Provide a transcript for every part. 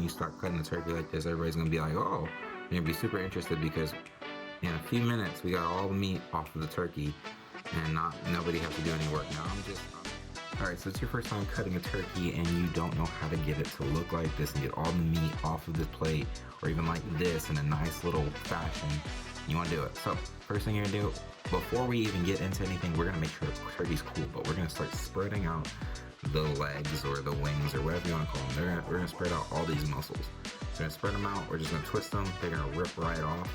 you start cutting the turkey like this, everybody's gonna be like, oh, you're gonna be super interested because in a few minutes we got all the meat off of the turkey and nobody has to do any work. Now Alright, so it's your first time cutting a turkey and you don't know how to get it to look like this and get all the meat off of this plate, or even like this in a nice little fashion. You want to do it. So first thing you're gonna do, before we even get into anything, we're gonna make sure the turkey's cool, but we're gonna start spreading out the legs or the wings or whatever you want to call them. We're gonna spread out all these muscles. So we're gonna spread them out, we're just gonna twist them, they're gonna rip right off.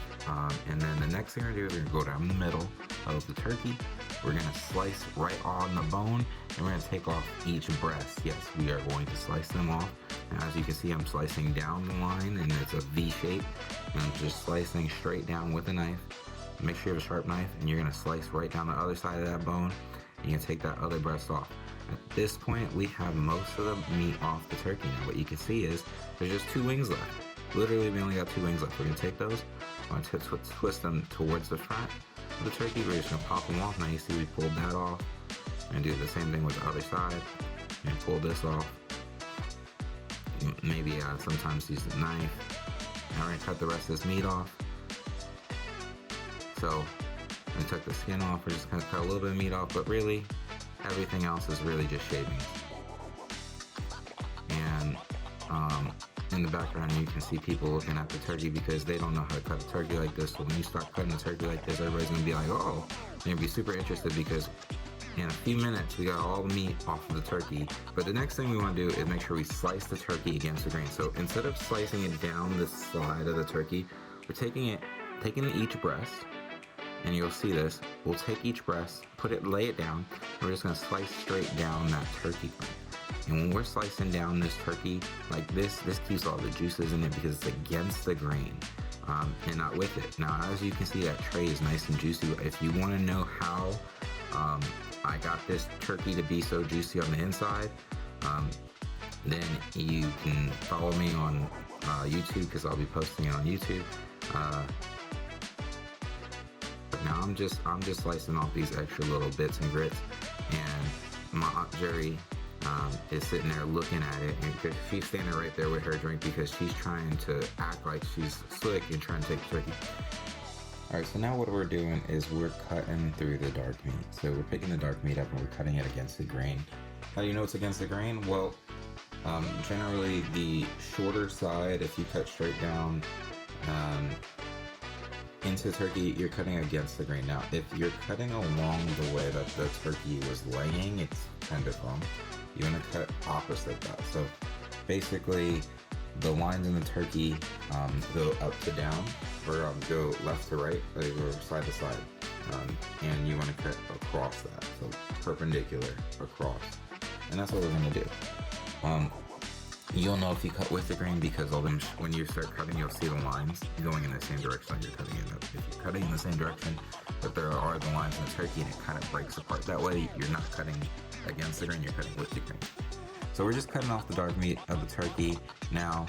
And then the next thing we're gonna do is we're gonna go down the middle of the turkey. We're gonna slice right on the bone, and we're gonna take off each breast. Yes, we are going to slice them off. And as you can see, I'm slicing down the line, and it's a V shape. And I'm just slicing straight down with a knife. Make sure you have a sharp knife, and you're gonna slice right down the other side of that bone, and you're gonna take that other breast off. At this point, we have most of the meat off the turkey. Now, what you can see is there's just 2 wings left. Literally, we only got 2 wings left. We're gonna take those, I'm gonna twist them towards the front of the turkey. We're just gonna pop them off. Now you see we pulled that off. And do the same thing with the other side. And pull this off. Maybe sometimes use the knife. Now we're gonna cut the rest of this meat off. So I took the skin off. We're just gonna cut a little bit of meat off, but really everything else is really just shavings. And in the background you can see people looking at the turkey because they don't know how to cut a turkey like this. So when you start cutting a turkey like this, everybody's gonna be like, oh, they're gonna be super interested because in a few minutes we got all the meat off of the turkey. But the next thing we want to do is make sure we slice the turkey against the grain. So instead of slicing it down the side of the turkey, we're taking each breast, and you'll see this. We'll take each breast, lay it down, and we're just gonna slice straight down that turkey grain. And when we're slicing down this turkey like this keeps all the juices in it because it's against the grain. And not with it. Now, as you can see, that tray is nice and juicy. If you want to know how I got this turkey to be so juicy on the inside, then you can follow me on YouTube because I'll be posting it on YouTube. But now I'm just slicing off these extra little bits and grits, and my Aunt Jerry is sitting there looking at it, and she's standing right there with her drink because she's trying to act like she's slick and trying to take the turkey. Alright, so now what we're doing is we're cutting through the dark meat. So we're picking the dark meat up and we're cutting it against the grain. How do you know it's against the grain? Well, generally the shorter side, if you cut straight down into the turkey, you're cutting against the grain. Now, if you're cutting along the way that the turkey was laying, it's kind of wrong. You want to cut opposite that. So basically, the lines in the turkey go up to down, or go left to right, they go side to side. And you want to cut across that, so perpendicular across. And that's what we're going to do. You'll know if you cut with the grain because when you start cutting, you'll see the lines going in the same direction that you're cutting it up. If you're cutting in the same direction, but there are the lines in the turkey and it kind of breaks apart. That way you're not cutting against the grain, you're cutting with the grain. So we're just cutting off the dark meat of the turkey. Now,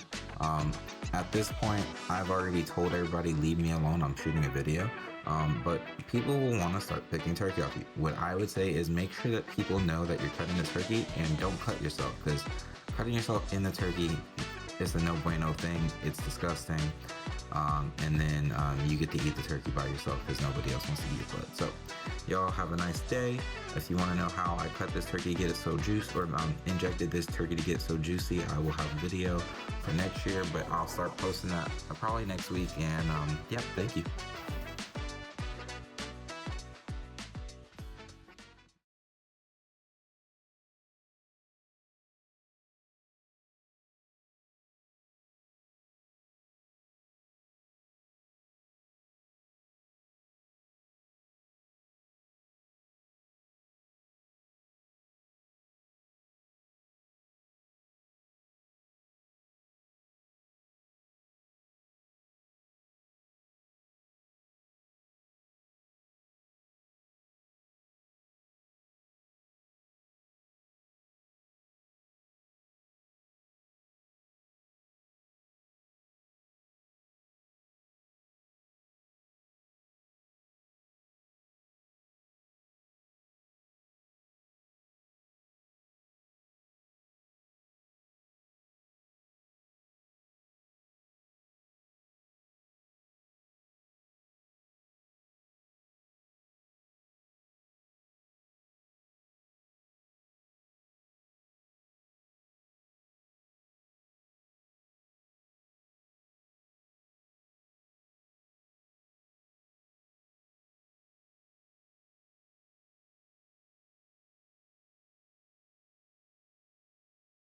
at this point, I've already told everybody, leave me alone, I'm shooting a video. But people will want to start picking turkey off you. What I would say is make sure that people know that you're cutting the turkey and don't cut yourself, because cutting yourself in the turkey is a no bueno thing. It's disgusting. And then you get to eat the turkey by yourself because nobody else wants to eat your blood. So y'all have a nice day. If you want to know how I cut this turkey to get it so juicy, or injected this turkey to get it so juicy, I will have a video for next year, but I'll start posting that probably next week. And yeah, thank you.